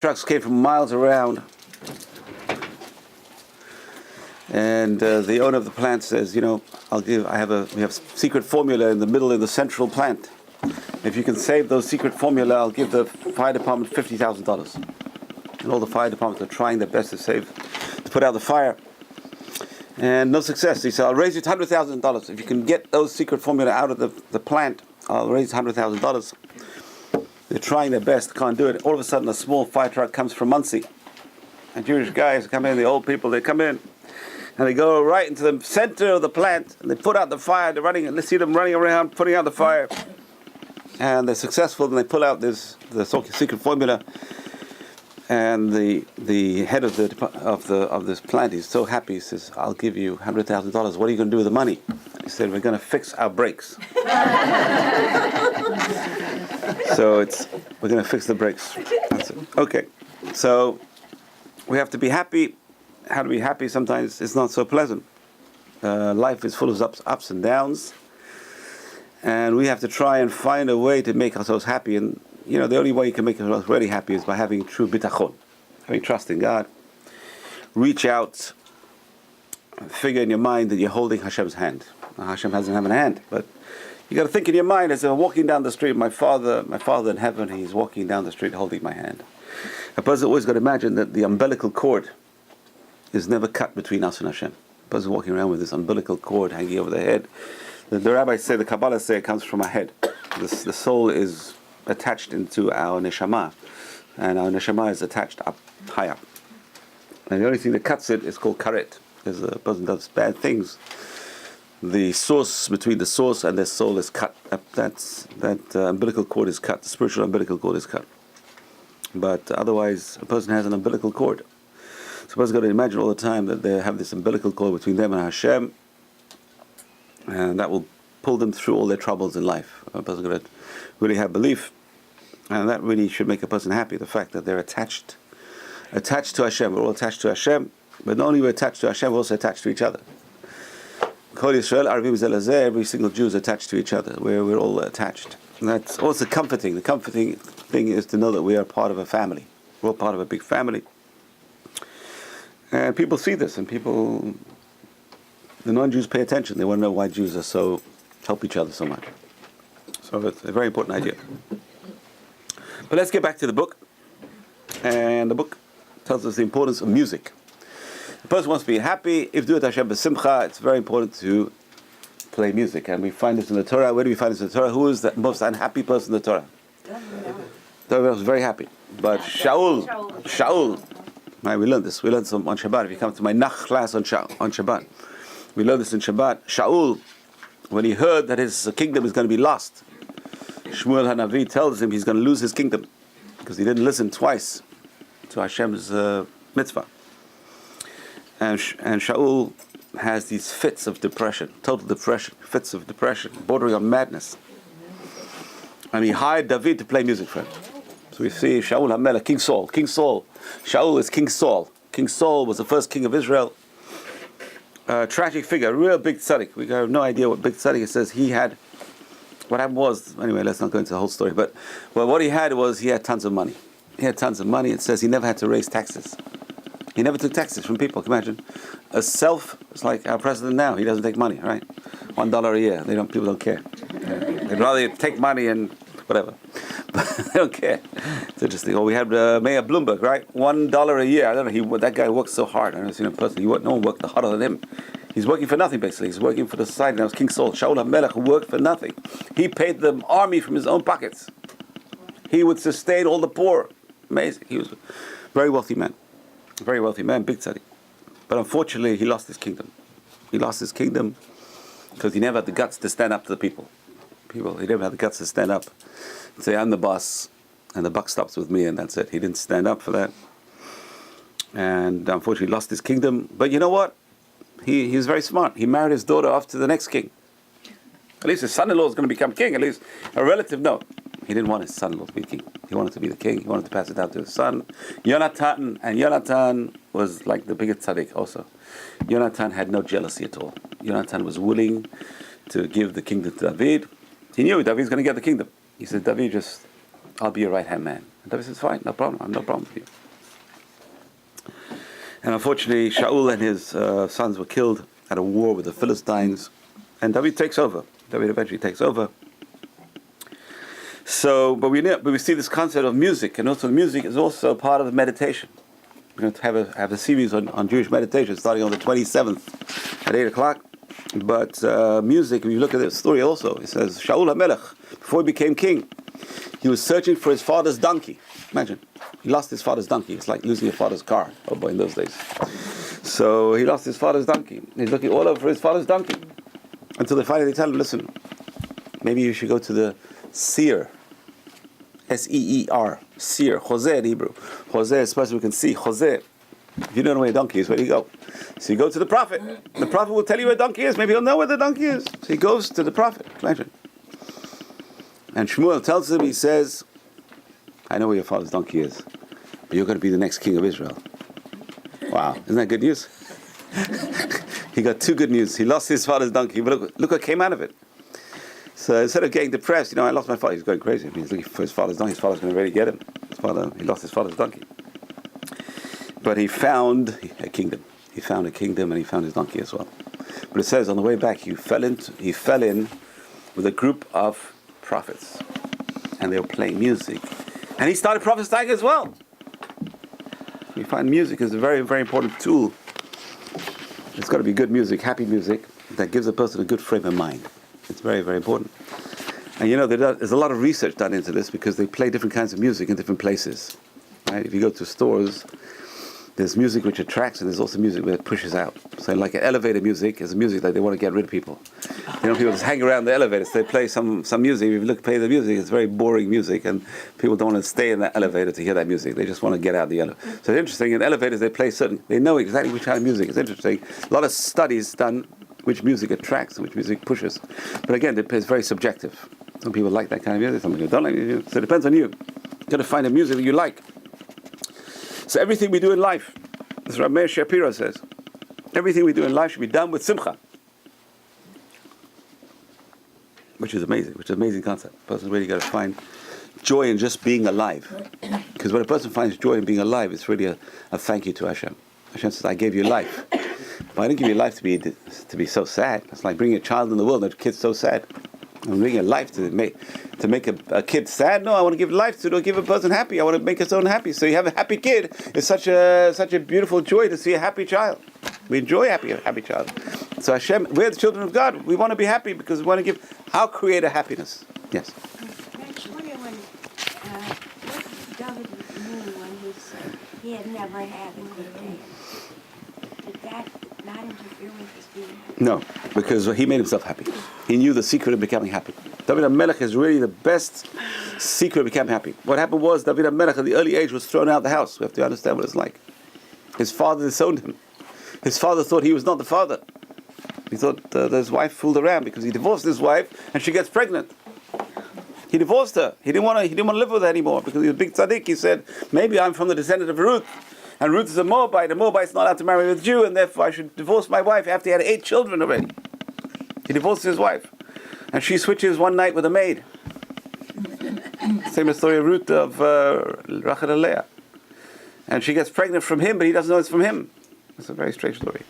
Trucks came from miles around, and the owner of the plant says, we have secret formula in the middle of the central plant. If you can save those secret formula, I'll give the fire department $50,000. And all the fire departments are trying their best to put out the fire. And no success. He said, I'll raise it $100,000. If you can get those secret formula out of the plant, I'll raise $100,000. They're trying their best, can't do it. All of a sudden, a small fire truck comes from Muncie. And Jewish guys come in, the old people, they come in, and they go right into the center of the plant, and they put out the fire. They're running, and they see them running around, putting out the fire. And they're successful, and they pull out the secret formula. And the head of this plant, he's so happy. He says, "I'll give you $100,000. What are you going to do with the money?" He said, "We're going to fix our brakes." So we're going to fix the brakes. That's it. Okay. So we have to be happy. How to be happy? Sometimes it's not so pleasant. Life is full of ups and downs, and we have to try and find a way to make ourselves happy. And the only way you can make yourself really happy is by having true bitachon, having trust in God. Reach out, figure in your mind that you're holding Hashem's hand. Now, Hashem doesn't have a hand, but you got to think in your mind as I'm walking down the street. My father in heaven, he's walking down the street holding my hand. A person always got to imagine that the umbilical cord is never cut between us and Hashem. A person walking around with this umbilical cord hanging over their head. The rabbis say, the Kabbalah say, it comes from our head. The soul is attached into our neshama, and our neshama is attached up high up. And the only thing that cuts it is called karet. Because a person does bad things, the source between the source and their soul is cut. That umbilical cord is cut. The spiritual umbilical cord is cut. But otherwise, a person has an umbilical cord. So a person's got to imagine all the time that they have this umbilical cord between them and Hashem, and that will pull them through all their troubles in life. A person's got to really have belief, and that really should make a person happy. The fact that they're attached to Hashem. We're all attached to Hashem, but not only we're attached to Hashem, we're also attached to each other. Kol Yisrael, Arvim Zelazeh, every single Jew is attached to each other. We're all attached. And that's also comforting. The comforting thing is to know that we are part of a family. We're all part of a big family. And people see this, and the non-Jews pay attention. They want to know why Jews help each other so much. So it's a very important idea. But let's get back to the book. And the book tells us the importance of music. The person wants to be happy. If do it Hashem b'simcha, it's very important to play music. And we find this in the Torah. Where do we find this in the Torah? Who is the most unhappy person in the Torah? David was very happy. But Shaul. Right, we learned this. We learned some on Shabbat. If you come to my Nach class on Shabbat, we learned this in Shabbat. Shaul, when he heard that his kingdom is going to be lost, Shmuel HaNavi tells him he's going to lose his kingdom because he didn't listen twice to Hashem's mitzvah. And Shaul has these fits of depression, total depression, fits of depression, bordering on madness. And he hired David to play music for him. So we see Shaul HaMelech, King Saul. Shaul is King Saul. King Saul was the first king of Israel. Tragic figure, a real big tzaddik. We have no idea what big tzaddik it says. What happened was, anyway, let's not go into the whole story, but what he had was, he had tons of money. It says he never had to raise taxes. He never took taxes from people. Can you imagine? It's like our president now. He doesn't take money, right? $1 a year. People don't care. They'd rather take money and whatever. But they don't care. It's interesting. Well, we had Mayor Bloomberg, right? $1 a year. I don't know. That guy worked so hard. I've never seen a person. No one worked harder than him. He's working for nothing, basically. He's working for the society. That was King Saul. Shaul HaMelech, who worked for nothing. He paid the army from his own pockets. He would sustain all the poor. Amazing. He was a very wealthy man. Big tzaddik. But unfortunately, he lost his kingdom. He lost his kingdom because he never had the guts to stand up to the people. He never had the guts to stand up and say, I'm the boss, and the buck stops with me, and that's it. He didn't stand up for that. And unfortunately, lost his kingdom. But you know what? He was very smart. He married his daughter off to the next king. At least his son-in-law is going to become king. At least a relative, no. He didn't want his son-in-law to be king. He wanted to be the king. He wanted to pass it down to his son. Yonatan was like the biggest tzaddik also. Yonatan had no jealousy at all. Yonatan was willing to give the kingdom to David. He knew David's going to get the kingdom. He said, David, I'll be your right-hand man. And David says, fine, no problem, I have no problem with you. And unfortunately, Shaul and his sons were killed at a war with the Philistines, and David takes over. David eventually takes over. So, but we see this concept of music, and also music is also part of the meditation. We're going to have a series on Jewish meditation starting on the 27th at 8 o'clock. But music, if you look at the story also, it says, Shaul HaMelech, before he became king, he was searching for his father's donkey. Imagine, he lost his father's donkey. It's like losing your father's car. Oh boy, in those days. So he lost his father's donkey. He's looking all over for his father's donkey. Until they finally tell him, listen, maybe you should go to the seer. S-E-E-R, seer, Jose in Hebrew. Jose is a person who can see. Jose, if you don't know where a donkey is, where do you go? So you go to the prophet. The prophet will tell you where a donkey is. Maybe he'll know where the donkey is. So he goes to the prophet. Imagine. And Shmuel tells him, he says, I know where your father's donkey is, but you're going to be the next king of Israel. Wow, isn't that good news? He got two good news. He lost his father's donkey, but look what came out of it. So instead of getting depressed, I lost my father. He's going crazy. He's looking for his father's donkey. His father's going to really get him. He lost his father's donkey. But he found a kingdom. He found a kingdom, and he found his donkey as well. But it says on the way back, he fell in with a group of prophets, and they were playing music, and he started prophesying as well. We find music is a very, very important tool. It's got to be good music, happy music that gives a person a good frame of mind. It's very, very important. And there's a lot of research done into this because they play different kinds of music in different places. Right? If you go to stores, there's music which attracts, and there's also music that pushes out. So like an elevator music is a music that they want to get rid of people. People just hang around the elevators. They play some music. If you play the music, it's very boring music, and people don't want to stay in that elevator to hear that music. They just want to get out of the elevator. So it's interesting, in elevators they play they know exactly which kind of music. It's interesting. A lot of studies done which music attracts and which music pushes. But again, it's very subjective. Some people like that kind of music, some people don't like it. So it depends on you. You've got to find a music that you like. So everything we do in life, as Rabbi Shapiro says, everything we do in life should be done with simcha. Which is amazing, which is an amazing concept. A person's really got to find joy in just being alive. Because when a person finds joy in being alive, it's really a thank you to Hashem. Hashem says, I gave you life. But I didn't give you life to be so sad. It's like bringing a child in the world and a kid's so sad. I'm bringing a life to make a kid sad. No, I want to give life to give a person happy. I want to make his own happy. So you have a happy kid. It's such a beautiful joy to see a happy child. We enjoy a happy child. So Hashem, we're the children of God. We want to be happy because we want to give our Creator happiness. Yes. David knew when he had never had a good day. Did that not interfere with his being happy? No, because he made himself happy. He knew the secret of becoming happy. David HaMelech is really the best secret of becoming happy. What happened was David HaMelech at the early age was thrown out of the house. We have to understand what it's like. His father disowned him. His father thought he was not the father. He thought his wife fooled around because he divorced his wife and she gets pregnant. He divorced her. He didn't want to live with her anymore because he was a big tzaddik. He said, maybe I'm from the descendant of Ruth. And Ruth is a Moabite. A Moabite's not allowed to marry a Jew, and therefore I should divorce my wife after he had 8 children already. He divorces his wife. And she switches one night with a maid. Same as the story of Ruth of Rachel and Leah. And she gets pregnant from him, but he doesn't know it's from him. It's a very strange story.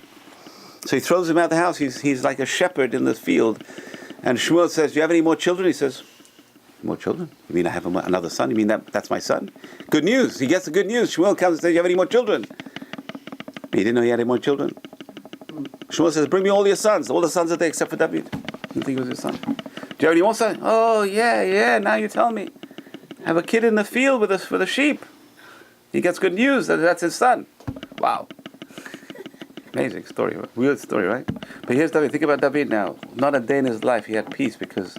So he throws him out of the house. He's like a shepherd in the field. And Shmuel says, do you have any more children? He says, more children? You mean I have another son? You mean that's my son? Good news. He gets the good news. Shmuel comes and says, do you have any more children? He didn't know he had any more children. Shmuel says, bring me all your sons. All the sons are there except for David. I didn't think it was his son. Do you have any more sons? Oh, yeah, now you tell me. I have a kid in the field with the sheep. He gets good news that that's his son. Wow. Amazing story. Weird story, right? But here's David. Think about David now. Not a day in his life he had peace because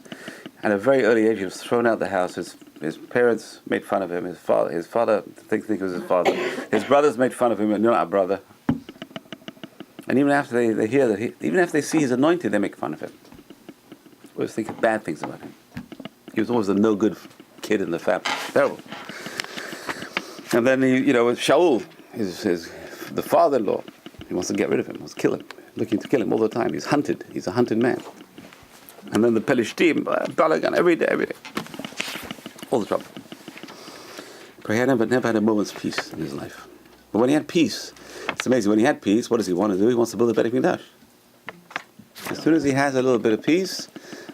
at a very early age he was thrown out of the house. His parents made fun of him. His father think it was his father. His brothers made fun of him. And you're not a brother. And even after they hear that, even after they see he's anointed, they make fun of him. Always thinking bad things about him. He was always a no good kid in the family. Terrible. And then Shaul, the father-in-law, he wants to get rid of him. He wants to kill him. Looking to kill him all the time. He's hunted. He's a hunted man. And then the Pelishtim, Balagan, every day. All the trouble. He had never had a moment's peace in his life. But when he had peace, it's amazing. When he had peace, what does he want to do? He wants to build a Beit HaMikdash. As soon as he has a little bit of peace,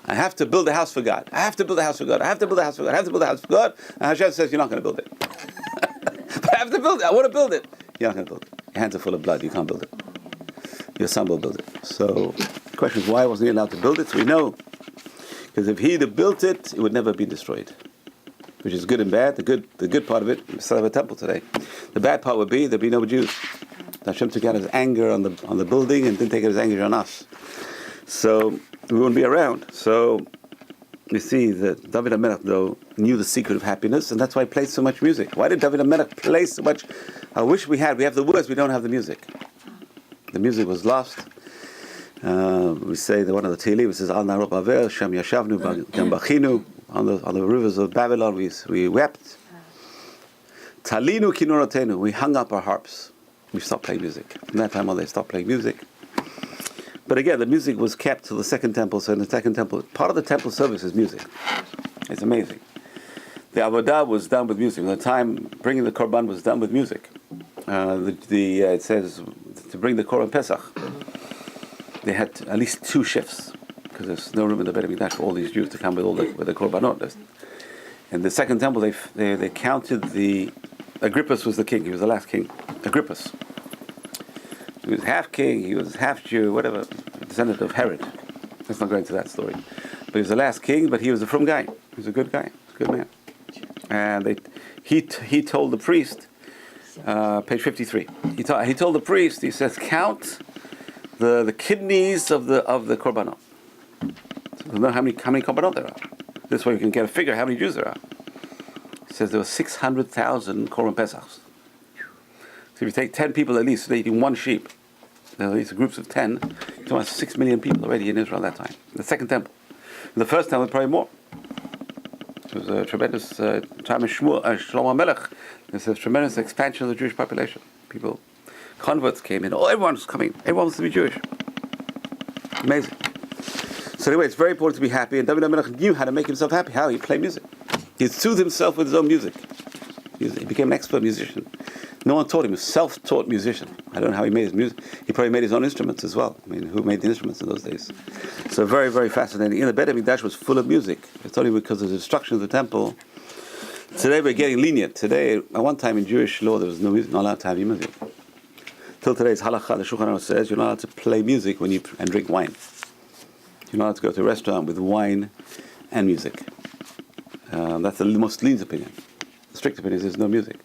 I have to build a house for God. I have to build a house for God. I have to build a house for God. I have to build a house for God. And Hashem says, you're not going to build it. But I have to build it. I want to build it. You're not going to build it. Your hands are full of blood. You can't build it. Your son will build it. So the question is, why wasn't he allowed to build it? So we know. Because if he'd have built it, it would never be destroyed. Which is good and bad. The good part of it, we still have a temple today. The bad part would be there'd be no Jews. Hashem took out his anger on the building and didn't take out his anger on us. So we wouldn't be around. So you see that David HaMelech, though, knew the secret of happiness, and that's why he played so much music. Why did David HaMelech play so much? I wish we have the words, we don't have the music. The music was lost. We say that one of the Tehillim says, Al Narot Bavel, Shem Yashavnu, Gam Bachinu. On the rivers of Babylon, we wept. Talinu kinurotenu, we hung up our harps. We stopped playing music. From that time on, they stopped playing music. But again, the music was kept till the second temple. So in the second temple, part of the temple service is music. It's amazing. The avodah was done with music. The time bringing the korban was done with music. It says to bring the korban Pesach, they had at least 2 shifts. Because there's no room in the Beit HaMikdash for all these Jews to come with the korbanot. In the second temple, they counted Agrippus was the king. He was the last king. Agrippus. He was half king. He was half Jew. Whatever, descendant of Herod. Let's not go into that story. But he was the last king. But he was a frum guy. He was a good guy. A good man. And he told the priest, page 53. He told the priest. He says, count the kidneys of the korbanot. So know how many korbanot there are. This way we can get a figure how many Jews there are. He says there were 600,000 korban Pesachs. So if you take 10 people at least, they're eating 1 sheep. There are these groups of 10. You're talking about 6 million people already in Israel at that time. The second temple. In the first temple, probably more. It was a tremendous time in Shlomo HaMelech. There's a tremendous expansion of the Jewish population. Converts came in. Oh, everyone's coming. Everyone wants to be Jewish. Amazing. So anyway, it's very important to be happy, and David HaMelech knew how to make himself happy. How? He played music. He soothed himself with his own music. He became an expert musician. No one taught him. He was a self-taught musician. I don't know how he made his music. He probably made his own instruments as well. I mean, who made the instruments in those days? So very, very fascinating. In the Beit HaMikdash was full of music. It's only because of the destruction of the temple. Today we're getting lenient. Today, at one time in Jewish law, there was no music, not allowed to have music. Till today's halakha, the Shulchan Aruch says you're not allowed to play music and drink wine. You're not allowed to go to a restaurant with wine and music. That's the most lenient opinion. The strict opinion is there's no music.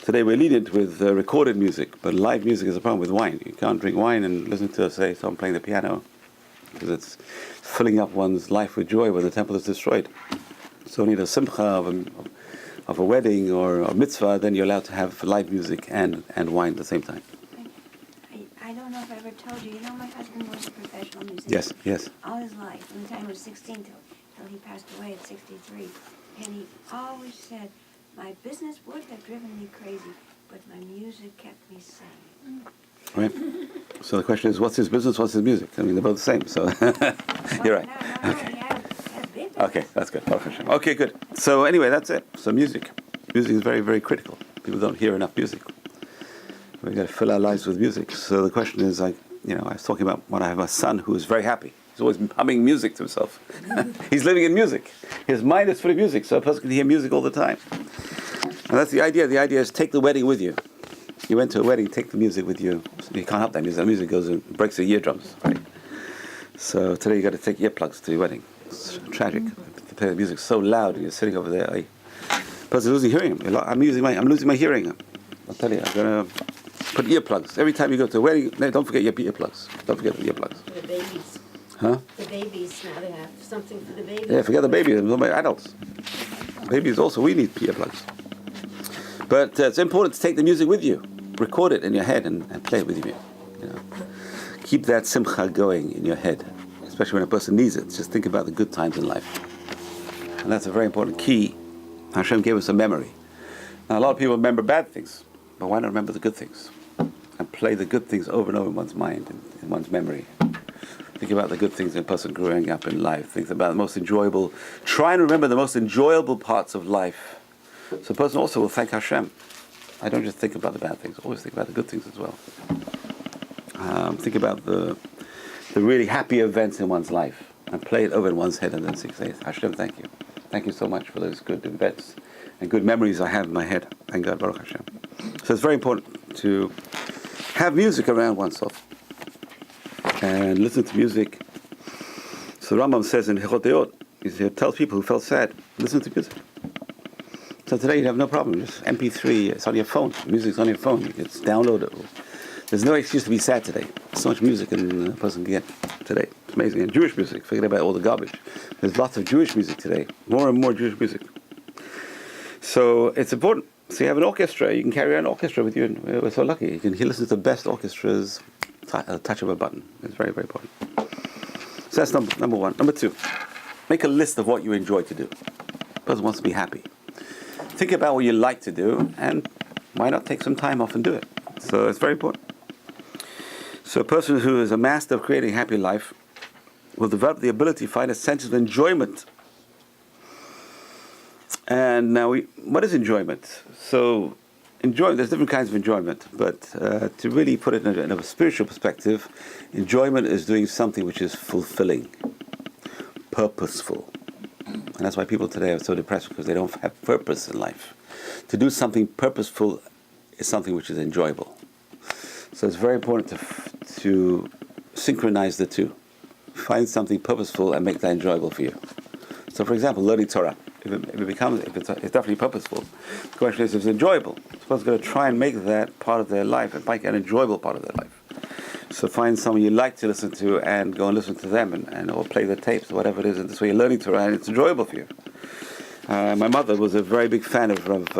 Today we're lenient with recorded music, but live music is a problem with wine. You can't drink wine and listen to, say, someone playing the piano, because it's filling up one's life with joy when the temple is destroyed. So you need a simcha of a wedding or a mitzvah, then you're allowed to have live music and wine at the same time. I don't know if I ever told you, my husband was a professional musician. Yes. All his life, from the time he was 16 till he passed away at 63. And he always said, my business would have driven me crazy, but my music kept me sane. Right. So the question is, what's his business, what's his music? I mean, they're both the same, so you're right. No, he had a big business. Okay, that's good. Okay, good. So anyway, that's it. So music. Music is very, very critical. People don't hear enough music. We've got to fill our lives with music. So the question is, I was talking about when I have a son who is very happy. He's always humming music to himself. He's living in music. His mind is full of music, so a person can hear music all the time. And that's the idea. The idea is take the wedding with you. You went to a wedding, take the music with you. You can't help that music. That music goes and breaks your eardrums. Right? So today you got to take earplugs to your wedding. It's tragic. To play the music so loud and you're sitting over there. Person losing hearing. I'm losing my hearing. I'll tell you, I'm going to put earplugs. Every time you go to a wedding, don't forget your earplugs. Don't forget the earplugs. For the babies. Huh? The babies, now they have something for the babies. Yeah, forget the babies. What about adults? Babies also, we need earplugs. But it's important to take the music with you. Record it in your head and play it with you. Keep that simcha going in your head, especially when a person needs it. Just think about the good times in life. And that's a very important key. Hashem gave us a memory. Now, a lot of people remember bad things, but why not remember the good things? And play the good things over and over in one's mind and in one's memory. Think about the good things in a person growing up in life. Think about the most enjoyable. Try and remember the most enjoyable parts of life So a person also will thank Hashem. I don't just think about the bad things, always think about the good things as well. Think about the really happy events in one's life and play it over in one's head and then say, Hashem, thank you. Thank you so much for those good events and good memories I have in my head. Thank God, Baruch Hashem. So it's very important to have music around oneself and listen to music. So Rambam says in Hilchot Deot, he tells people who felt sad, listen to music. So today you have no problem, just MP3, it's on your phone, music's on your phone, you can just download it. There's no excuse to be sad today. So much music a person can get today. It's amazing. And Jewish music, forget about all the garbage. There's lots of Jewish music today, more and more Jewish music. So it's important. So you have an orchestra, you can carry an orchestra with you, and we're so lucky. You can listen to the best orchestras at the touch of a button. It's very, very important. So that's number one. Number two, make a list of what you enjoy to do. The person wants to be happy. Think about what you like to do, and why not take some time off and do it? So it's very important. So a person who is a master of creating a happy life will develop the ability to find a sense of enjoyment. And now, what is enjoyment? So, enjoyment, there's different kinds of enjoyment, but to really put it in a spiritual perspective, enjoyment is doing something which is fulfilling, purposeful. And that's why people today are so depressed, because they don't have purpose in life. To do something purposeful is something which is enjoyable. So it's very important to synchronize the two. Find something purposeful and make that enjoyable for you. So for example, learning Torah. It's definitely purposeful. The question is if it's enjoyable. Someone's going to try and make that part of their life and make an enjoyable part of their life. So find someone you like to listen to and go and listen to them and or play the tapes or whatever it is, and this way you're learning Torah and it's enjoyable for you. My mother was a very big fan of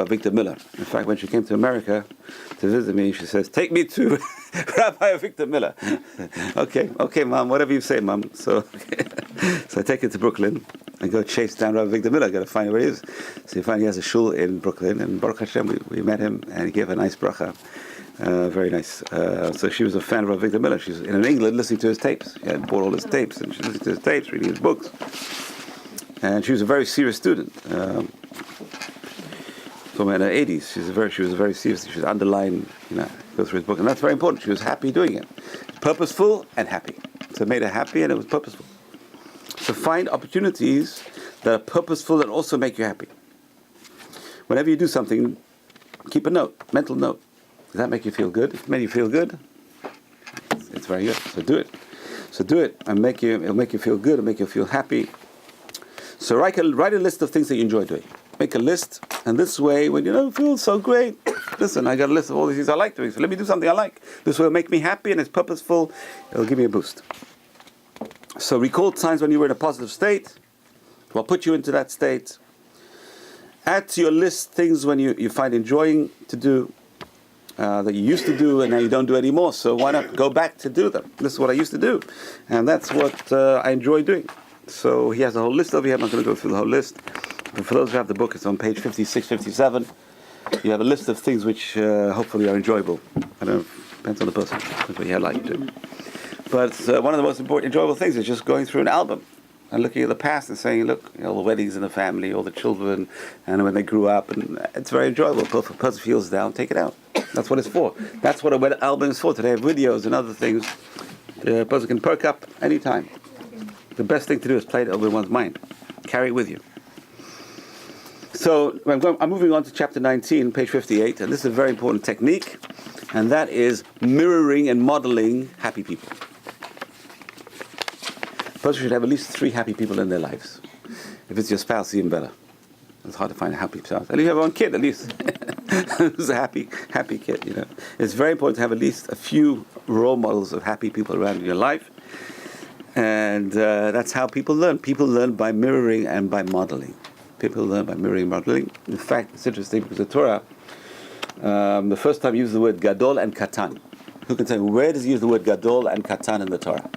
Victor Miller. In fact, when she came to America to visit me, she says, "Take me to Rabbi Victor Miller." Okay, Mom, whatever you say, Mom. So I take her to Brooklyn and go chase down Rabbi Victor Miller. Got to find out where he is. So you find he has a shul in Brooklyn, and Baruch Hashem, we met him, and he gave a nice bracha. Very nice. So she was a fan of Rabbi Victor Miller. She's in England listening to his tapes. He had bought all his tapes, and she's listening to his tapes, reading his books. And she was a very serious student. From in her 80s, she was very serious. She was underlined, go through his book, and that's very important. She was happy doing it, purposeful and happy. So it made her happy, and it was purposeful. So find opportunities that are purposeful and also make you happy. Whenever you do something, keep a note, mental note. Does that make you feel good? If it made you feel good, it's very good. So do it. So do it, and it'll make you feel good. It'll make you feel happy. So write a list of things that you enjoy doing. Make a list, and this way, when you don't feel so great, listen, I got a list of all these things I like doing, so let me do something I like. This will make me happy, and it's purposeful. It'll give me a boost. So recall times when you were in a positive state. What put you into that state. Add to your list things when you find enjoying to do, that you used to do, and now you don't do anymore. So why not go back to do them? This is what I used to do, and that's what I enjoy doing. So he has a whole list over here. I'm not going to go through the whole list. But for those who have the book, it's on page 56, 57. You have a list of things which hopefully are enjoyable. I don't know, depends on the person. Depends what you like to do. But one of the most important enjoyable things is just going through an album and looking at the past and saying, look, all the weddings in the family, all the children, and when they grew up, and it's very enjoyable. If a person feels down, take it out. That's what it's for. That's what a album is for. Today, have videos and other things. The person can perk up anytime. The best thing to do is play it over one's mind. Carry it with you. So I'm moving on to chapter 19, page 58, and this is a very important technique, and that is mirroring and modeling happy people. A person should have at least 3 happy people in their lives. If it's your spouse, even better. It's hard to find a happy spouse. At least you have one kid, at least. Who's a happy kid, It's very important to have at least a few role models of happy people around in your life. And that's how people learn. People learn by mirroring and by modeling. People learn by mirroring and modeling. In fact, it's interesting because the Torah, the first time uses the word gadol and katan. Who can tell me, where does it use the word gadol and katan in the Torah?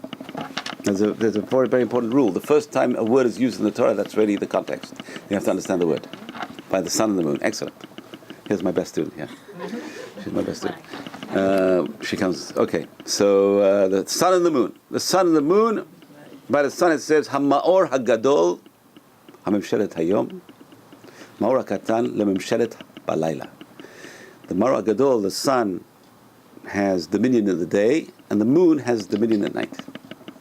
There's a very, very important rule. The first time a word is used in the Torah, that's really the context. You have to understand the word. By the sun and the moon. Excellent. Here's my best student here. She's my best student. She comes, okay. So the sun and the moon. The sun and the moon, by the sun it says, Hama'or hagadol, Hamemshelet hayom, Ma'or HaKatan lememshelet balayla. The Ma'or HaGadol, the sun, has dominion in the day, and the moon has dominion at night.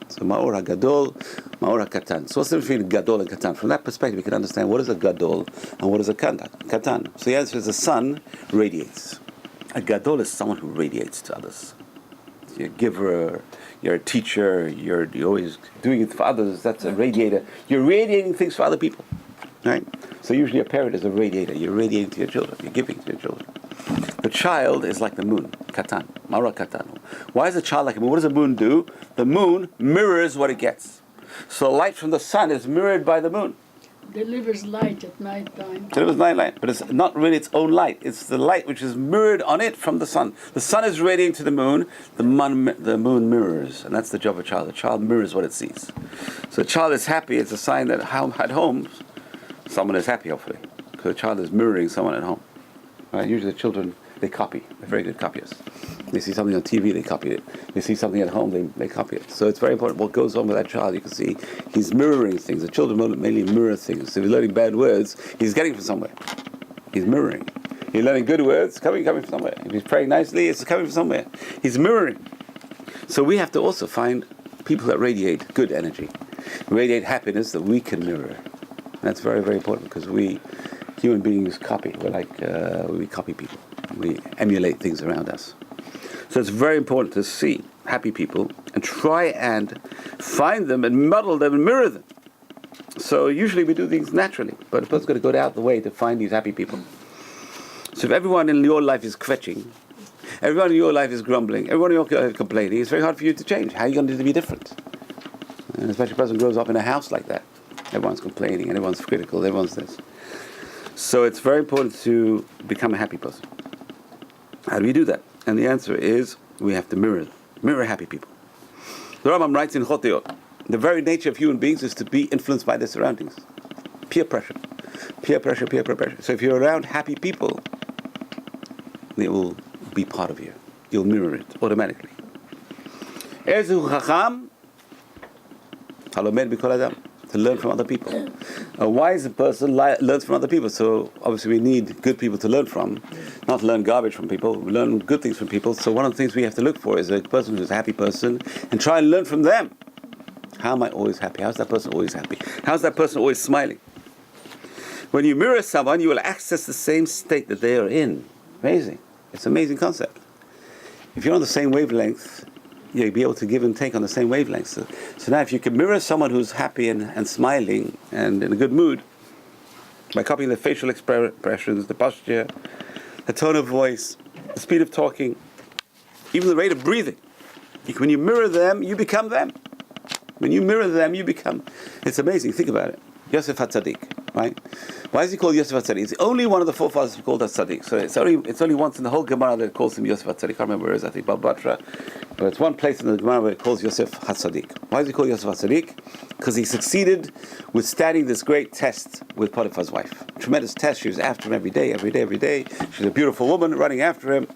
So Ma'or HaGadol, Ma'or HaKatan. So what's the difference between Gadol and Katan? From that perspective, we can understand what is a Gadol and what is a Katan. So the answer is the sun radiates. A Gadol is someone who radiates to others. You're a giver, you're a teacher, you're always doing it for others. That's a radiator. You're radiating things for other people, right? So usually a parent is a radiator. You're radiating to your children. You're giving to your children. The child is like the moon, Katan, Ma'or Katan. Why is the child like a moon? What does the moon do? The moon mirrors what it gets. So light from the sun is mirrored by the moon. Delivers light at night time. Delivers light, but it's not really its own light. It's the light which is mirrored on it from the sun. The sun is radiating to the moon moon mirrors, and that's the job of a child. The child mirrors what it sees. So the child is happy. It's a sign that at home, someone is happy, hopefully, because the child is mirroring someone at home. Right? Usually the children, they copy. They're very good copiers. They see something on TV, they copy it. They see something at home, they copy it. So it's very important what goes on with that child. You can see he's mirroring things. The children mainly mirror things. So if he's learning bad words, he's getting from somewhere. He's mirroring. He's learning good words, coming from somewhere. If he's praying nicely, it's coming from somewhere. He's mirroring. So we have to also find people that radiate good energy, radiate happiness that we can mirror. And that's very, very important because we, human beings, copy. We copy people. We emulate things around us. So it's very important to see happy people and try and find them and model them and mirror them. So usually we do things naturally, but a person's got to go out the way to find these happy people. So if everyone in your life is kvetching, everyone in your life is grumbling, everyone in your life is complaining, it's very hard for you to change. How are you going to do to be different? And especially if a person grows up in a house like that. Everyone's complaining, and everyone's critical, everyone's this. So it's very important to become a happy person. How do we do that? And the answer is we have to mirror happy people. The Rambam writes in Choteot, the very nature of human beings is to be influenced by their surroundings. Peer pressure. So if you're around happy people, they will be part of you. You'll mirror it automatically. Ezu Chacham, Halomed B'Kol Adam, to learn from other people. A wise person learns from other people. So obviously we need good people to learn from, not learn garbage from people. We learn good things from people. So one of the things we have to look for is a person who's a happy person and try and learn from them. How am I always happy? How's that person always happy? How's that person always smiling? When you mirror someone, you will access the same state that they are in. Amazing. It's an amazing concept. If you're on the same wavelength, you'll be able to give and take on the same wavelength. So now if you can mirror someone who's happy and smiling and in a good mood, by copying the facial expressions, the posture, the tone of voice, the speed of talking, even the rate of breathing. When you mirror them, you become them. When you mirror them, you become... It's amazing. Think about it. Yosef HaTzadik, right? Why is he called Yosef HaTzadik? He's the only one of the forefathers who called HaTzadik. So it's only once in the whole Gemara that it calls him Yosef HaTzadik. I can't remember where it is. I think Baba Batra. But it's one place in the Gemara where it calls Yosef HaTzadik. Why is he called Yosef HaTzadik? Because he succeeded with standing this great test with Potiphar's wife. Tremendous test. She was after him every day. She's a beautiful woman running after him.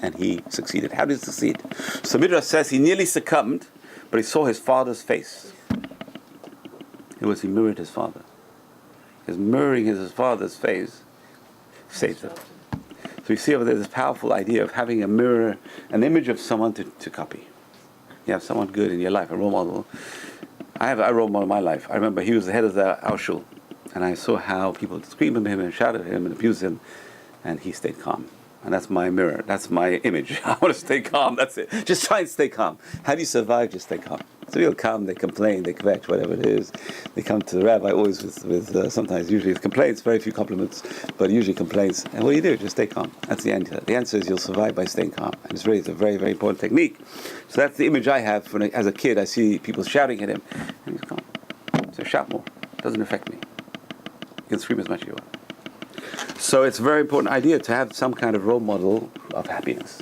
And he succeeded. How did he succeed? So Midrash says he nearly succumbed, but he saw his father's face. He mirrored his father. His mirroring his father's face saved him. So you see over there this powerful idea of having a mirror, an image of someone to copy. You have someone good in your life, a role model. I have a role model in my life. I remember he was the head of our shul, and I saw how people screamed at him and shouted at him and abused him, and he stayed calm. And that's my mirror. That's my image. I want to stay calm. That's it. Just try and stay calm. How do you survive? Just stay calm. So you'll come, they complain, they kvetch, whatever it is. They come to the rabbi always with sometimes, usually it's complaints, very few compliments, but usually complaints. And what do you do? Just stay calm. That's the answer. The answer is you'll survive by staying calm. And it's a very, very important technique. So that's the image I have as a kid. I see people shouting at him, and he's calm. So shout more. It doesn't affect me. You can scream as much as you want. So it's a very important idea to have some kind of role model of happiness.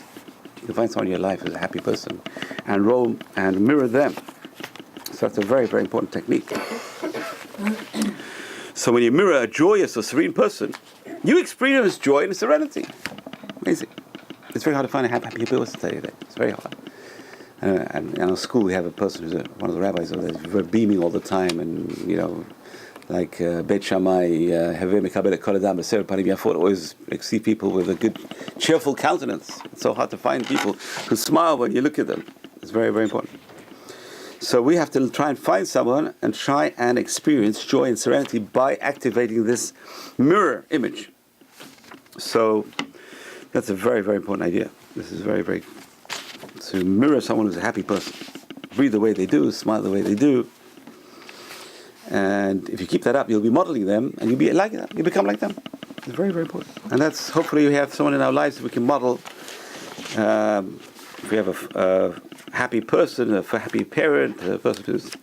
You can find someone in your life who's a happy person and mirror them. So that's a very, very important technique. So when you mirror a joyous or serene person, you experience joy and serenity. Amazing. It's very hard to find a happy person today. It's very hard. And in our school we have a person who's one of the rabbis over there, who's very beaming all the time and, like Beit Shammai, Haveh Mekabel Kol Adam B'Sefer Panim Yafot, always see people with a good, cheerful countenance. It's so hard to find people who smile when you look at them. It's very, very important. So we have to try and find someone and try and experience joy and serenity by activating this mirror image. So that's a very, very important idea. This is very, very... To mirror someone who's a happy person. Breathe the way they do, smile the way they do. And if you keep that up, you'll be modeling them, and you'll be like them. You become like them. It's very, very important. And that's, hopefully we have someone in our lives that we can model. If we have a happy person, a happy parent, a person who's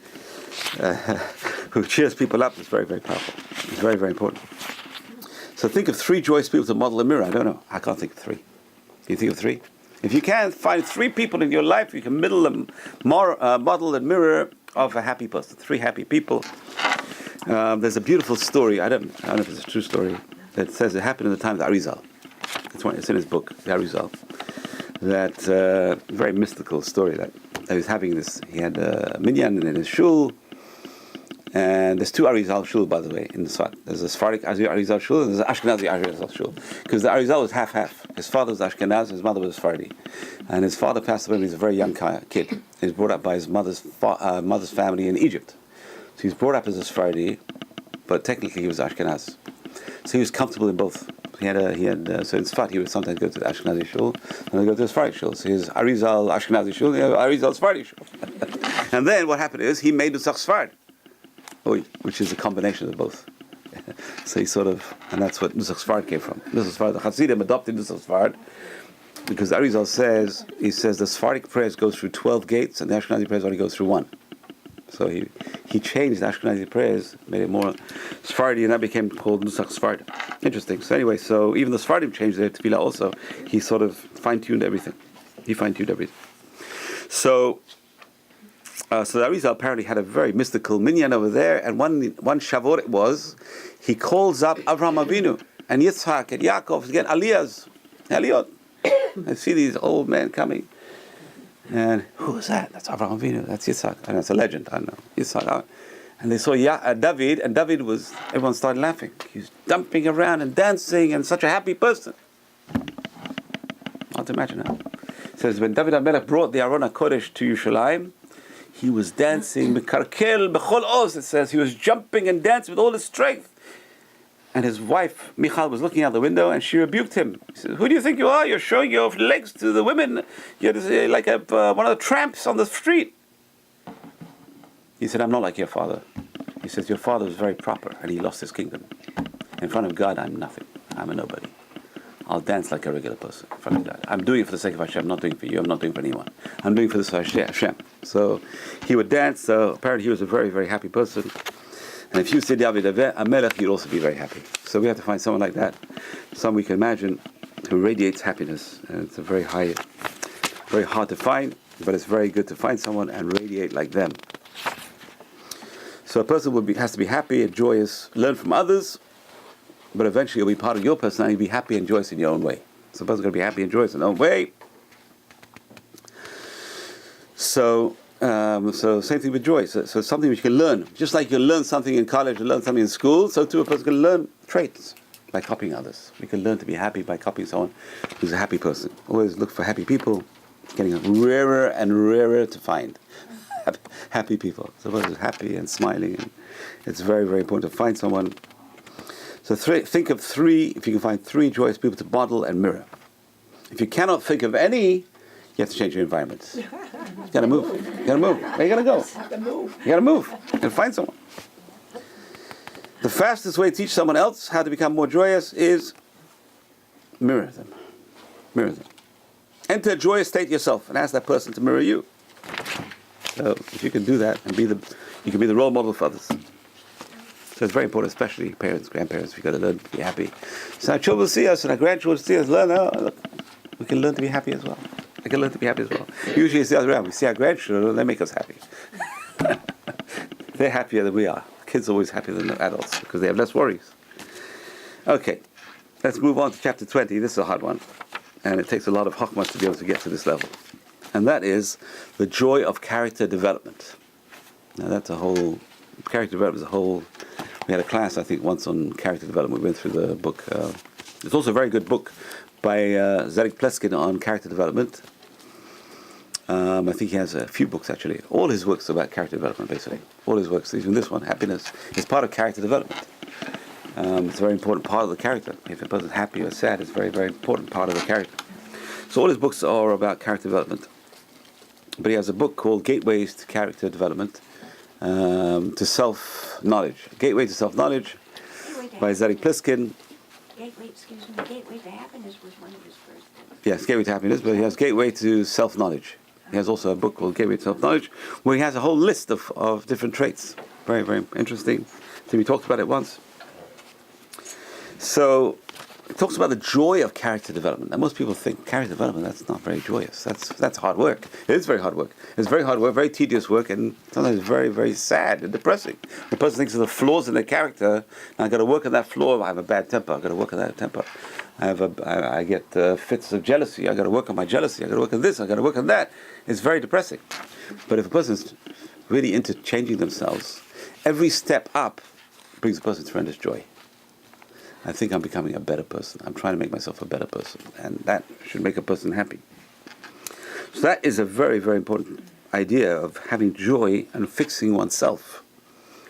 who cheers people up, it's very, very powerful. It's very, very important. So think of 3 joyous people to model a mirror. I don't know. I can't think of 3. Can you think of 3? If you can find 3 people in your life, you can model a mirror of a happy person. 3 happy people. There's a beautiful story. I don't know if it's a true story. That says it happened in the time of the Arizal. It's in his book, the Arizal. That very mystical story that he was having this. He had a minyan in his shul, and there's 2 Arizal shul, by the way, in the Sfat. There's a Sephardic Arizal shul, and there's an Ashkenazi Arizal shul, because the Arizal was half-half. His father was Ashkenaz, his mother was Sephardi, and his father passed away when he was a very young kid. He was brought up by his mother's family in Egypt. So he was brought up as a Sephardi, but technically he was Ashkenaz. So he was comfortable in both. So in Sfat he would sometimes go to the Ashkenazi shul and then go to the Sephardic shul. So his Arizal Ashkenazi shul, Arizal Sephardi shul. And then what happened is he made Nusach Sfard, which is a combination of both. So he and that's what Nusach Sfard came from. Nusach Sfard, the Hasidim adopted Nusach Sfard because Arizal says the Sephardic prayers go through 12 gates and the Ashkenazi prayers only go through 1. So he changed the Ashkenazi prayers, made it more Sephardi, and that became called Nusach Sfard. Interesting. So anyway, so even the Sephardim changed their tefillah also. He sort of fine-tuned everything. So the Arizal apparently had a very mystical minyan over there, and one Shavuot it was, he calls up Avraham Avinu, and Yitzhak, and Yaakov, again, Aliyot. I see these old men coming. And who is that? That's Avraham Avinu. That's Yitzhak. And that's a legend. I don't know. Yitzhak. And they saw David, and everyone started laughing. He was jumping around and dancing, and such a happy person. Hard to imagine that. It says when David HaMelech brought the Aron HaKodesh to Yerushalayim, he was dancing, Mekarkel Bechol Oz. It says he was jumping and dancing with all his strength. And his wife, Michal, was looking out the window, and she rebuked him. She said, "Who do you think you are? You're showing your legs to the women. You're like one of the tramps on the street." He said, "I'm not like your father." He says, "Your father was very proper, and he lost his kingdom. In front of God, I'm nothing. I'm a nobody. I'll dance like a regular person in front of God. I'm doing it for the sake of Hashem. I'm not doing it for you. I'm not doing it for anyone. I'm doing it for this Hashem." So he would dance. So apparently he was a very, very happy person. And if you say David HaMelech, you'd also be very happy. So we have to find someone like that, someone we can imagine who radiates happiness. And it's very hard to find, but it's very good to find someone and radiate like them. So a person has to be happy and joyous, learn from others, but eventually it'll be part of your personality, be happy and joyous in your own way. So a person's going to be happy and joyous in their own way. So same thing with joy. So something which you can learn. Just like you learn something in college, you learn something in school, so too a person can learn traits by copying others. We can learn to be happy by copying someone who's a happy person. Always look for happy people. It's getting rarer and rarer to find happy people. So a person is happy and smiling, and it's very, very important to find someone. So think of 3, if you can find 3 joyous people to model and mirror. If you cannot think of any, you have to change your environment. You gotta move. Where you gotta go? You gotta move and find someone. The fastest way to teach someone else how to become more joyous is mirror them. Enter a joyous state yourself and ask that person to mirror you. So if you can do that and you can be the role model for others. So it's very important, especially parents, grandparents. We've got to learn to be happy. So our children see us and our grandchildren see us. Look, we can learn to be happy as well. Usually it's the other way around. We see our grandchildren, they make us happy. They're happier than we are. Kids are always happier than the adults because they have less worries. Okay, let's move on to chapter 20. This is a hard one. And it takes a lot of chokhmah to be able to get to this level. And that is the joy of character development. Now character development is a whole We had a class, I think, once on character development. We went through the book. There's also a very good book by Zelig Pleskin on character development. I think he has a few books, actually. All his works are about character development, basically. All his works, even this one, happiness, is part of character development. It's a very important part of the character. If a person's happy or sad, it's a very, very important part of the character. So all his books are about character development. But he has a book called Gateways to Character Development, to Self-Knowledge. Gateway to Self-Knowledge by Zelig Pleskin. Gateway to Happiness was one of his first books. Yes, Gateway to Happiness, but he has Gateway to Self-Knowledge. He has also a book called Gateway to Self-Knowledge, where he has a whole list of different traits. Very, very interesting. I think we talked about it once. So, it talks about the joy of character development. Now, most people think character development, that's not very joyous. That's hard work. It is very hard work. It's very hard work, very tedious work, and sometimes very, very sad and depressing. The person thinks of the flaws in their character, and I've got to work on that flaw. I have a bad temper. I've got to work on that temper. I get fits of jealousy. I've got to work on my jealousy. I've got to work on this. I've got to work on that. It's very depressing. But if a person's really into changing themselves, every step up brings a person tremendous joy. I think I'm becoming a better person. I'm trying to make myself a better person. And that should make a person happy. So that is a very, very important idea of having joy and fixing oneself.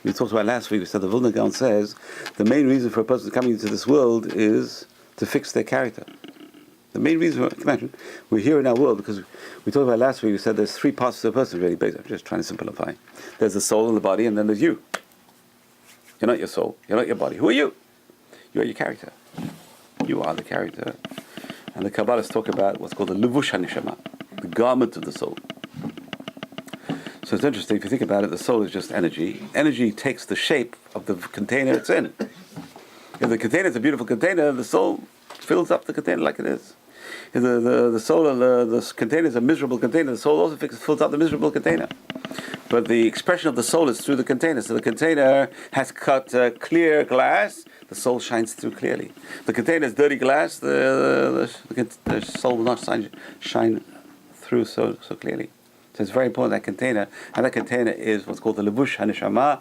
We talked about last week, we said the Vilna Gaon says the main reason for a person coming into this world is to fix their character. The main reason, imagine, we're here in our world because we talked about last week, we said there's three parts to a person really, basically. I'm just trying to simplify. There's the soul and the body, and then there's you. You're not your soul, you're not your body. Who are you? You are your character. You are the character. And the Kabbalists talk about what's called the levush haneshama, the garment of the soul. So it's interesting, if you think about it, the soul is just energy. Energy takes the shape of the container it's in. If the container is a beautiful container, the soul fills up the container like it is. If the soul and the container is a miserable container, the soul also fills up the miserable container. But the expression of the soul is through the container. So the container has cut clear glass, the soul shines through clearly. The container is dirty glass, the soul will not shine through so clearly. So it's very important, that container. And that container is what's called the levush haneshama,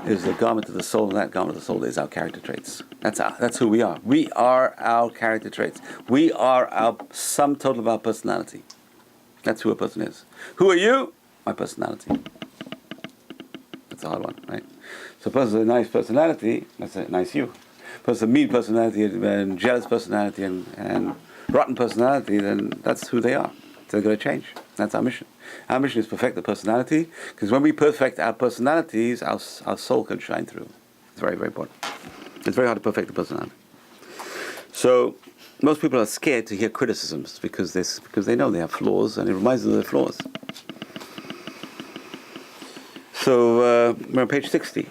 is the garment of the soul, and that garment of the soul is our character traits. That's who we are. We are our character traits. We are our sum total of our personality. That's who a person is. Who are you? My personality. That's a hard one, right? So a person with a nice personality, that's a nice you. A person with a mean personality and jealous personality and rotten personality, then that's who they are. So they're going to change. That's our mission. Our mission is to perfect the personality, because when we perfect our personalities, our soul can shine through. It's very, very important. It's very hard to perfect the personality. So most people are scared to hear criticisms because they know they have flaws, and it reminds them of their flaws. So we're on page 60.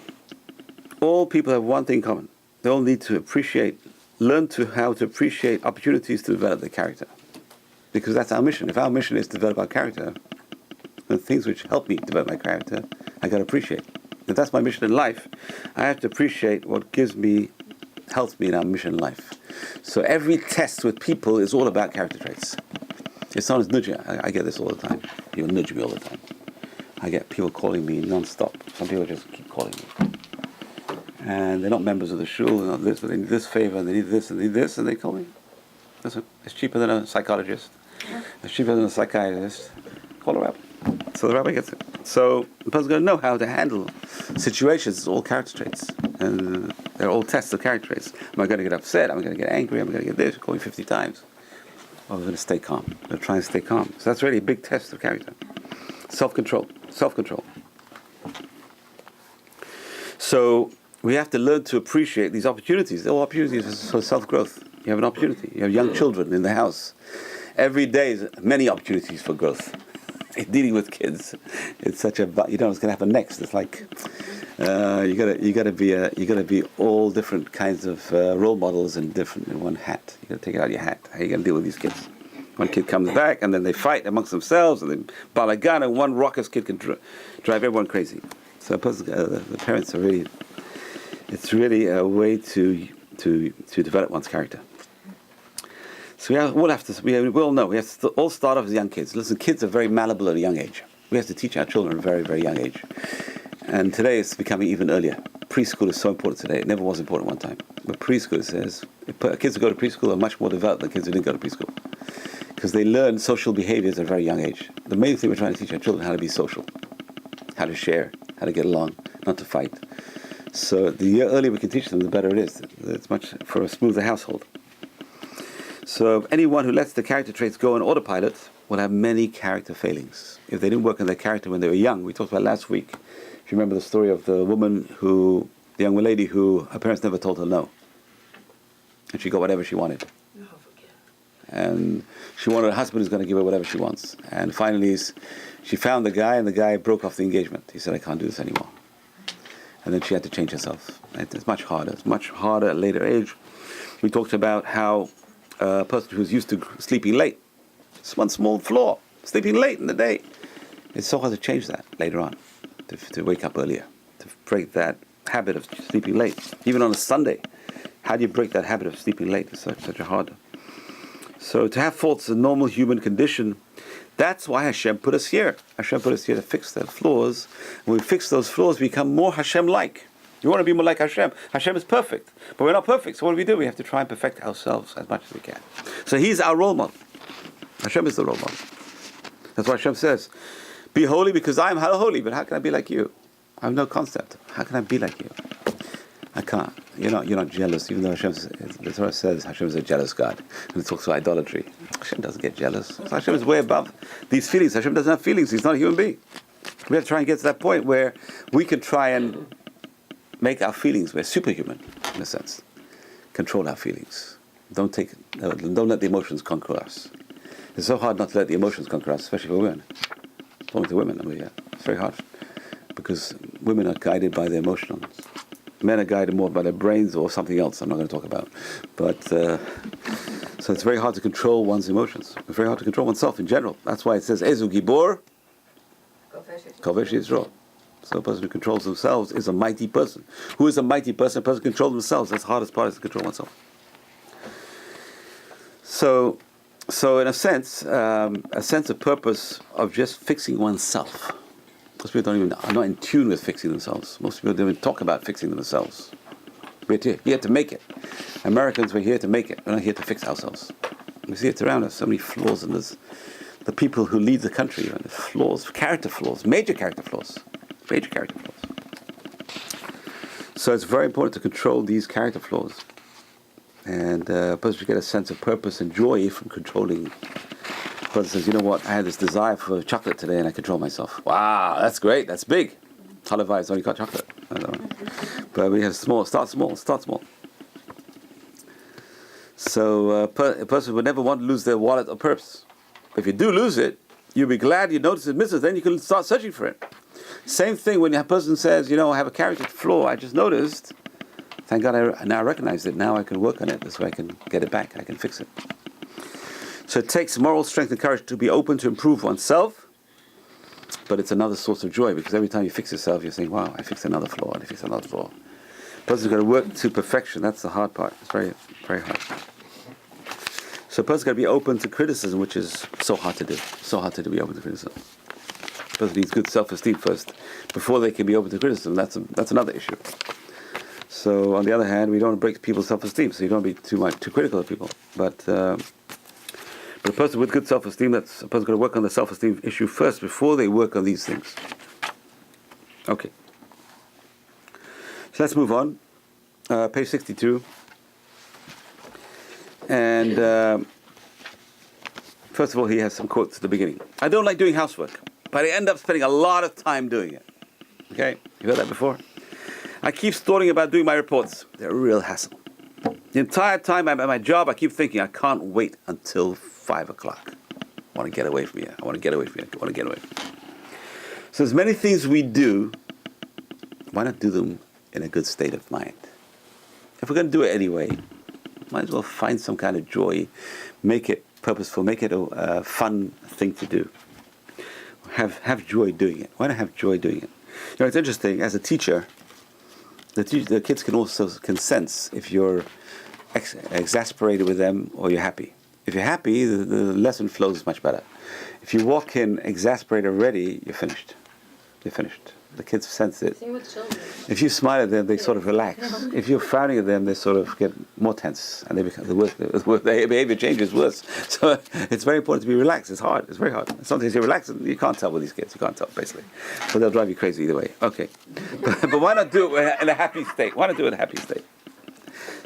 All people have one thing in common. They all need to learn how to appreciate opportunities to develop their character. Because that's our mission. If our mission is to develop our character, the things which help me develop my character, I got to appreciate. If that's my mission in life, I have to appreciate what helps me in our mission in life. So every test with people is all about character traits. It's not as nudging. I get this all the time. People nudge me all the time. I get people calling me non-stop. Some people just keep calling me. And they're not members of the shul, they're not this, but they need this favor, and they need this, and they need this, and they call me. Listen, it's cheaper than a psychologist. It's cheaper than a psychiatrist. Call a rabbi. So the rabbi gets it. So the person's going to know how to handle situations. It's all character traits. And they're all tests of character traits. Am I going to get upset? Am I going to get angry? Am I going to get this? Call me 50 times. Or I'm going to stay calm. I'm going to try and stay calm. So that's really a big test of character. Self-control. Self-control. So we have to learn to appreciate these opportunities. They're all opportunities for self-growth. You have an opportunity. You have young children in the house. Every day is many opportunities for growth. Dealing with kids, it's such a, you don't know what's going to happen next. It's like you got to be all different kinds of role models in one hat. You got to take it out of your hat. How are you going to deal with these kids? One kid comes back and then they fight amongst themselves and then balagan, and one raucous kid can drive everyone crazy. So the parents are really, it's really a way to develop one's character. So we all know, we have to all start off as young kids. Listen, kids are very malleable at a young age. We have to teach our children at a very, very young age. And today it's becoming even earlier. preschool is so important today. It never was important one time. But preschool says, kids who go to preschool are much more developed than kids who didn't go to preschool. Because they learn social behaviors at a very young age. The main thing we're trying to teach our children how to be social, how to share, how to get along, not to fight. So the earlier we can teach them, the better it is. It's much for a smoother household. So anyone who lets the character traits go on autopilot will have many character failings. If they didn't work on their character when they were young, we talked about last week, if you remember the story of the young lady who her parents never told her no. And she got whatever she wanted. And she wanted a husband who's going to give her whatever she wants. And finally, she found the guy, and the guy broke off the engagement. He said, I can't do this anymore. And then she had to change herself. It's much harder. It's much harder at a later age. We talked about how a person who's used to sleeping late, it's one small flaw, sleeping late in the day. It's so hard to change that later on, to wake up earlier, to break that habit of sleeping late. Even on a Sunday, how do you break that habit of sleeping late? It's such a hard. So to have faults is a normal human condition. That's why Hashem put us here. Hashem put us here to fix the flaws. When we fix those flaws, we become more Hashem-like. You want to be more like Hashem. Hashem is perfect, but we're not perfect. So what do? We have to try and perfect ourselves as much as we can. So He's our role model. Hashem is the role model. That's why Hashem says, be holy because I am holy, but how can I be like you? I have no concept. How can I be like you? I can't. You're not jealous, even though the Torah says Hashem is a jealous God. And it talks about idolatry. Hashem doesn't get jealous. So Hashem is way above these feelings. Hashem doesn't have feelings. He's not a human being. We have to try and get to that point where we can try and make our feelings, we're superhuman, in a sense. Control our feelings. Don't let the emotions conquer us. It's so hard not to let the emotions conquer us, especially for women. Talking to women, it's very hard. Because women are guided by their emotions. Men are guided more by their brains or something else I'm not going to talk about. But, so it's very hard to control one's emotions. It's very hard to control oneself in general. That's why it says, Ezu Gibor, Kovesh Yisro. So a person who controls themselves is a mighty person. Who is a mighty person? A person who controls themselves. That's the hardest part, is to control oneself. So in a sense of purpose of just fixing oneself. Most people are not in tune with fixing themselves. Most people don't even talk about fixing themselves. We're here to make it. Americans, we're here to make it. We're not here to fix ourselves. We see it around us, so many flaws in this. The people who lead the country, and there's flaws, character flaws, major character flaws. Major character flaws. So it's very important to control these character flaws. And a person should get a sense of purpose and joy from controlling. A person says, you know what, I had this desire for chocolate today and I control myself. Wow, that's great, that's big. Halavai only got chocolate. I don't know. But we have start small. So a person would never want to lose their wallet or purse. If you do lose it, you'll be glad you notice it misses, then you can start searching for it. Same thing when a person says, I have a character flaw, I just noticed. Thank God I now recognize it. Now I can work on it. This way I can get it back. I can fix it. So it takes moral strength and courage to be open to improve oneself. But it's another source of joy, because every time you fix yourself, you're saying, wow, I fixed another flaw, and I fixed another flaw. The person's got to work to perfection. That's the hard part. It's very, very hard. So a person's got to be open to criticism, which is so hard to do. So hard to be open to criticism. A person needs good self-esteem first, before they can be open to criticism. That's another issue. So on the other hand, we don't want to break people's self-esteem, so you don't be too critical of people. But a person with good self-esteem, that's a person going to work on the self-esteem issue first before they work on these things. Okay. So let's move on. Page 62. And first of all, he has some quotes at the beginning. I don't like doing housework, but I end up spending a lot of time doing it. Okay? You heard that before? I keep stalling about doing my reports. They're a real hassle. The entire time I'm at my job, I keep thinking, I can't wait until 5 o'clock. I want to get away from here. I want to get away from here. So there's many things we do. Why not do them in a good state of mind? If we're going to do it anyway, might as well find some kind of joy. Make it purposeful. Make it a fun thing to do. Have joy doing it. Why not have joy doing it? It's interesting, as a teacher, the kids can sense if you're exasperated with them or you're happy. If you're happy, the lesson flows much better. If you walk in exasperated already, you're finished. The kids sense it. Same with children. If you smile at them, they sort of relax. If you're frowning at them, they sort of get more tense, and they become their behavior changes worse. So it's very important to be relaxed. It's hard. It's very hard. Sometimes you relax, and you can't tell with these kids. You can't tell, basically. But they'll drive you crazy either way. Okay. But why not do it in a happy state? Why not do it in a happy state?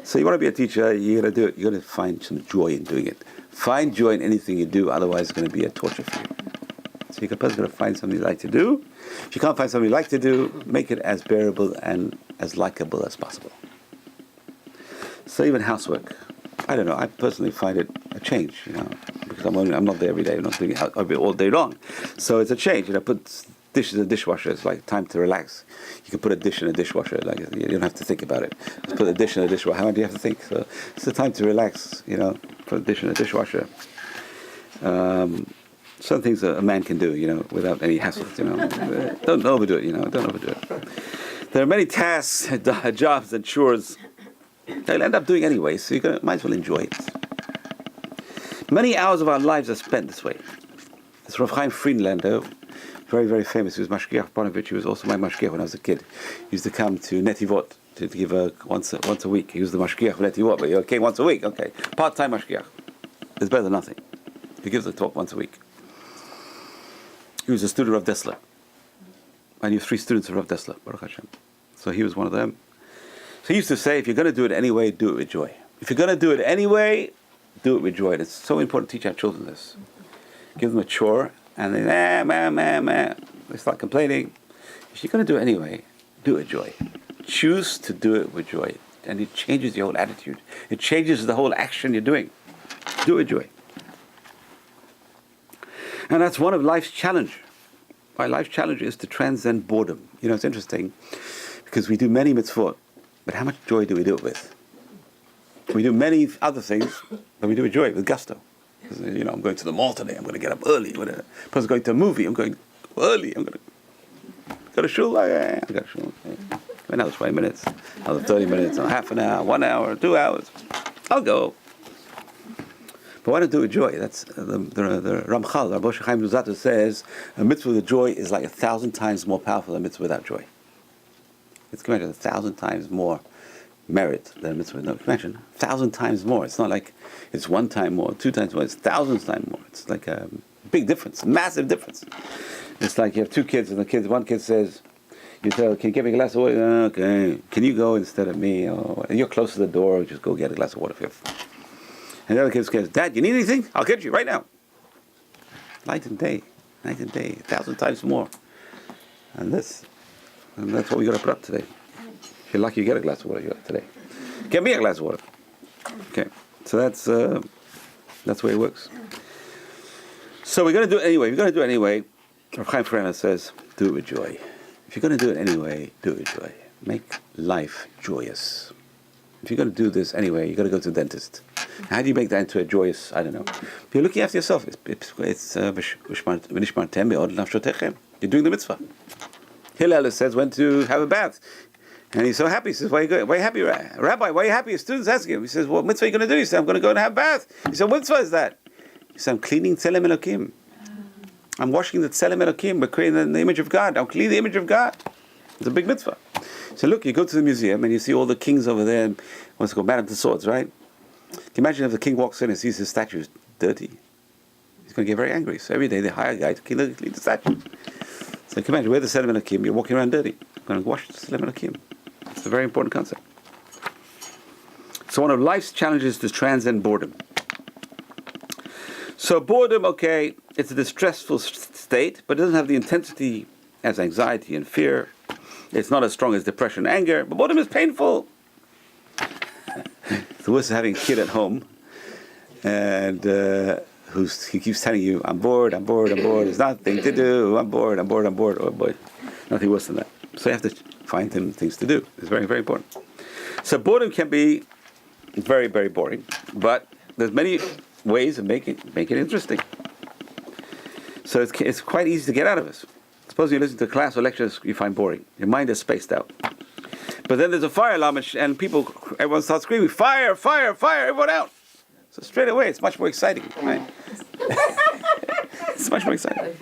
So you want to be a teacher, you're going to do it. You're going to find some joy in doing it. Find joy in anything you do, otherwise it's going to be a torture for you. So you're going to find something you like to do. If you can't find something you like to do, make it as bearable and as likable as possible. So even housework. I don't know, I personally find it a change, because I'm not there every day. I'm not doing it all day long. So it's a change, put dishes in the dishwasher. It's like time to relax. You can put a dish in a dishwasher. Like you don't have to think about it. Just put a dish in a dishwasher. How much do you have to think? So it's the time to relax. Put a dish in a dishwasher. Some things a man can do, without any hassles. Don't overdo it. Don't overdo it. There are many tasks, jobs, and chores they'll end up doing anyway. So you might as well enjoy it. Many hours of our lives are spent this way. It's Rav Chaim Friedlander, very, very famous. He was Mashgiach Panovich. He was also my Mashgiach when I was a kid. He used to come to Netivot to give once a week. He was the Mashgiach of Netivot, but he came once a week. Okay, part-time Mashgiach. It's better than nothing. He gives a talk once a week. He was a student of Dessler. I knew 3 students of Rav Dessler, Baruch Hashem. So he was one of them. So he used to say, if you're going to do it anyway, do it with joy. If you're going to do it anyway, do it with joy. And it's so important to teach our children this. Give them a chore, and they start complaining. If you're going to do it anyway, do it with joy. Choose to do it with joy. And it changes your whole attitude. It changes the whole action you're doing. Do it with joy. And that's one of life's challenge. My life's challenge is to transcend boredom. It's interesting, because we do many mitzvot, but how much joy do we do it with? We do many other things, but we do it with joy, with gusto. I'm going to the mall today. I'm going to get up early. Plus, going to a movie. I'm going early. I'm going to go to shul. I got to shul. Another 20 minutes, another 30 minutes, another half an hour, 1 hour, 2 hours. I'll go. But why not do it with joy? That's the Ramchal, Rabbi Chaim Luzzatto says, a mitzvah with joy is like 1,000 times more powerful than a mitzvah without joy. It's imagine 1,000 times more merit than a mitzvah. No, imagine 1,000 times more. It's not like it's 1 time more, 2 times more. It's 1,000 times more. It's like a big difference, a massive difference. It's like you have 2 kids, and one kid says, you tell, can you get me a glass of water? Okay. Can you go instead of me? And you're close to the door. Just go get a glass of water for you. And the other kid says, Dad, you need anything? I'll get you right now. Night and day, 1,000 times more. And that's what we got to put up today. If you're lucky, you get a glass of water today. Get me a glass of water. Okay, so that's the way it works. So we're going to do it anyway. We're going to do it anyway. Rav Chaim Friedlander says, do it with joy. If you're going to do it anyway, do it with joy. Make life joyous. If you're going to do this anyway, you've got to go to the dentist. How do you make that into a joyous, I don't know. If you're looking after yourself, it's you're doing the mitzvah. Hillel says when to have a bath. And he's so happy. He says, why are you happy, Rabbi? Why are you happy? His students ask him. He says, what mitzvah are you going to do? He said, I'm going to go and have a bath. He said, what mitzvah is that? He said, I'm cleaning Tzelem Elokim. I'm washing the Tzelem Elokim. We're creating the image of God. I'm cleaning the image of God. It's a big mitzvah. So look, you go to the museum and you see all the kings over there. What's it called? Madame Tussauds, right? Can you imagine if the king walks in and sees his statues dirty? He's going to get very angry. So every day they hire a guy to clean the statue. So you can imagine, we're the Tzelem Elokim, you're walking around dirty. I'm going to wash the Tzelem Elokim. It's a very important concept. So one of life's challenges is to transcend boredom. So boredom, okay, it's a distressful state, but it doesn't have the intensity as anxiety and fear. It's not as strong as depression and anger, but boredom is painful. It's the worst of having a kid at home, and he keeps telling you, I'm bored, there's nothing to do, I'm bored. Oh boy, nothing worse than that. So you have to find him things to do. It's very, very important. So boredom can be very, very boring, but there's many ways of making it interesting. So it's quite easy to get out of it. Suppose you listen to a class or lectures you find boring. Your mind is spaced out. But then there's a fire alarm and everyone starts screaming, fire, fire, fire, everyone out. So straight away, it's much more exciting, right? It's much more exciting.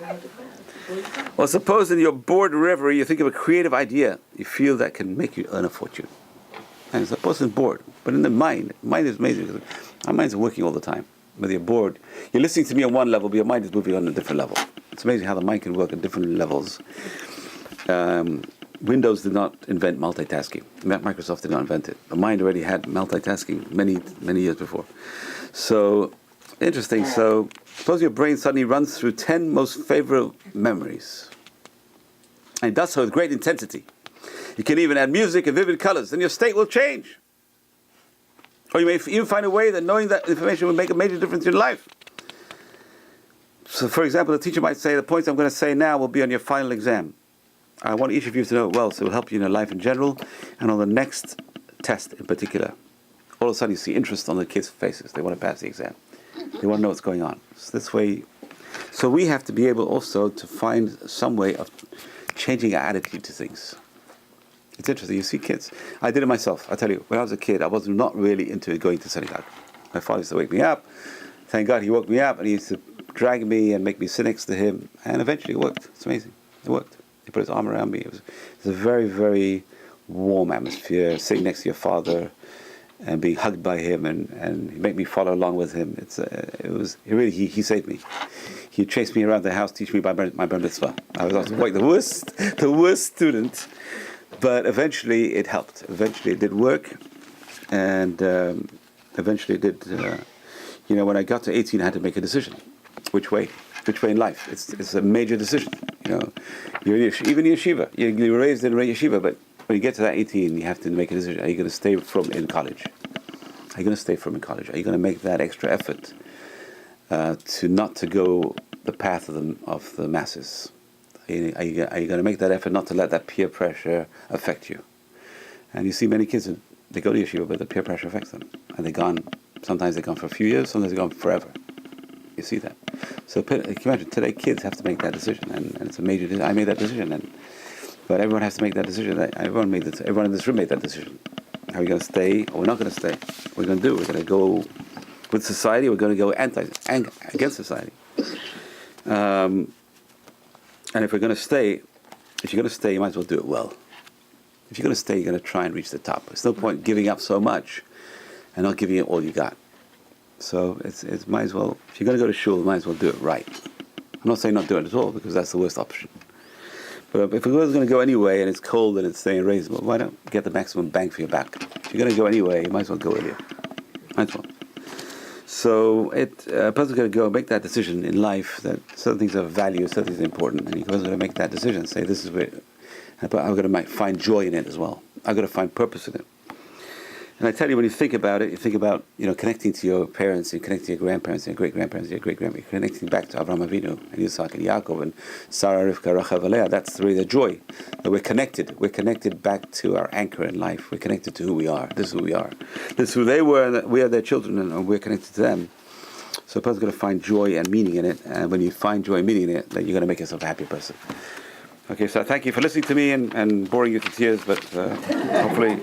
Or suppose in your bored reverie you think of a creative idea you feel that can make you earn a fortune. And it's a person bored. But in the mind is amazing because our minds are working all the time. Whether you're bored, you're listening to me on one level, but your mind is moving on a different level. It's amazing how the mind can work at different levels. Windows did not invent multitasking. Microsoft did not invent it. The mind already had multitasking many years before. So, interesting. So, suppose your brain suddenly runs through 10 most favorite memories. And it does so with great intensity. You can even add music and vivid colors, then your state will change. Or you may even find a way that knowing that information will make a major difference in your life. So, for example, the teacher might say, the points I'm going to say now will be on your final exam. I want each of you to know it well, so it will help you in your life in general, and on the next test in particular. All of a sudden you see interest on the kids' faces. They want to pass the exam. They want to know what's going on. So this way, so we have to be able also to find some way of changing our attitude to things. It's interesting. You see kids. I did it myself. I tell you, when I was a kid, I was not really into going to synagogue. My father used to wake me up. Thank God he woke me up, and he used to drag me and make me sit next to him. And eventually it worked. It's amazing. It worked. He put his arm around me. It was a very, very warm atmosphere, sitting next to your father and being hugged by him, and he made me follow along with him. He saved me. He chased me around the house, teach me my bar mitzvah. I was also quite the worst student, but eventually it helped. Eventually it did work, and eventually it did. When I got to 18, I had to make a decision. Which way in life? It's a major decision. You're even in yeshiva. You're raised in a yeshiva, but when you get to that 18, you have to make a decision. Are you going to stay in college? Are you going to stay in college? Are you going to make that extra effort to not to go the path of the masses? Are you going to make that effort not to let that peer pressure affect you? And you see many kids, they go to yeshiva, but the peer pressure affects them. And they're gone. Sometimes they're gone for a few years, sometimes they're gone forever. You see that. So can you imagine, today kids have to make that decision, and it's a major decision. I made that decision, but everyone has to make that decision. Everyone in this room made that decision. Are we going to stay or we're not going to stay? What are we going to do? We're going to go with society, or we're going to go against society. And if we're going to stay, you might as well do it well. If you're going to stay, you're going to try and reach the top. There's no point giving up so much and not giving it all you got. So it's might as well, if you're going to go to shul, you might as well do it right. I'm not saying not do it at all, because that's the worst option. But if we're going to go anyway, and it's cold and it's staying raised, well, why not get the maximum bang for your buck? If you're going to go anyway, you might as well go earlier. Might as well. So a person's going to go and make that decision in life, that certain things are value, certain things are important, and you're going to make that decision. Say, this is where, but I'm going to find joy in it as well. I've got to find purpose in it. And I tell you, when you think about it, you think about, connecting to your parents, and connecting to your grandparents, and your great-grandparents, and your great-grandparents, connecting back to Avraham Avinu, and Yitzhak, and Yaakov, and Sarah, Rivka, Rachel, and Leah. That's really the joy, that we're connected. We're connected back to our anchor in life. We're connected to who we are. This is who we are. This is who they were, and we are their children, and we're connected to them. So a person's going to find joy and meaning in it, and when you find joy and meaning in it, then you're going to make yourself a happier person. Okay, so thank you for listening to me and boring you to tears, but hopefully